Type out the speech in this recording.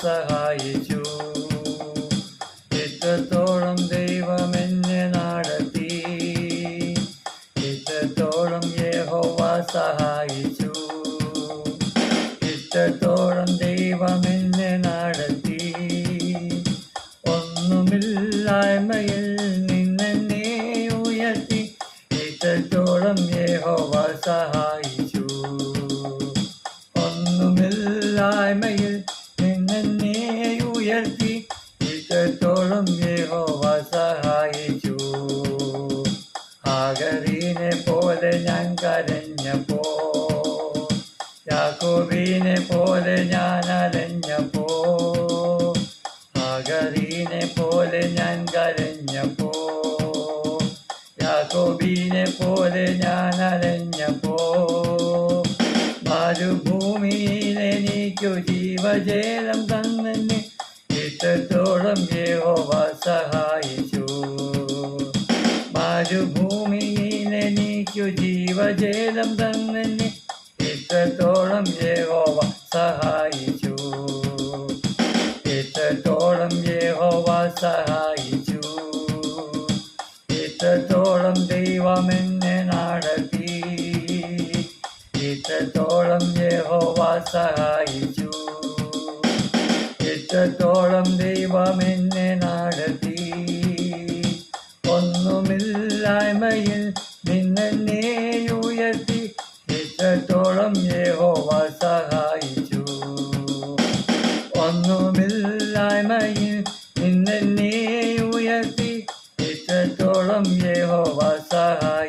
സഹായിച്ചു. ഇത്രത്തോളം ദൈവം എന്നെ നടത്തി, ഇത്രത്തോളം യഹോവ സഹായിച്ചു. ഇത്രത്തോളം ദൈവം എന്നെ നടത്തി. ഒന്നുമില്ലായ്മയിൽ നിന്നെന്നെ ഉയർത്തി. ഇത്രത്തോളം യഹോവ സഹായിച്ചു. ഒന്നുമില്ലായ്മയിൽ നിന്നെന്നെ ഉയർത്തി. ഇത്രത്തോളം യഹോവ സഹായിച്ചു. ഹാഗറിനെ പോലെ ഞാൻ കരഞ്ഞപ്പോ, യാക്കോബിനെ പോലെ ഞാൻ അലഞ്ഞപ്പോ, ഹാഗറിനെ പോലെ ഞാൻ കരഞ്ഞപ്പോ, യാക്കോബിനെ പോലെ ഞാൻ അലഞ്ഞപ്പോ, മരുഭൂമിയിൽ എനിക്കു ജീവജലം തന്നെ. ഇത്രത്തോളം യഹോവ സഹായിച്ചു. മരുഭൂമിയിൽ എനിക്കു ജീവജലം തന്നെ. ഇത്രത്തോളം യഹോവ സഹായിച്ചു. ഇത്രത്തോളം യഹോവ സഹായിച്ചു. ഇത്രത്തോളം ദൈവം എന്നെ നടത്തി. ഇത്രത്തോളം യഹോവ സഹായിച്ചു. ഇത്രത്തോളം ദൈവം എന്നെ നടത്തി. ഒന്നുമില്ലായ്മയിൽ നിന്നെന്നെ ഉയർത്തി. ഇത്രത്തോളം യഹോവ സഹായിച്ചു. ഒന്നുമില്ലായ്മയിൽ നിന്നെന്നെ ഉയർത്തി. ഇത്രത്തോളം യഹോവ സഹായിച്ചു.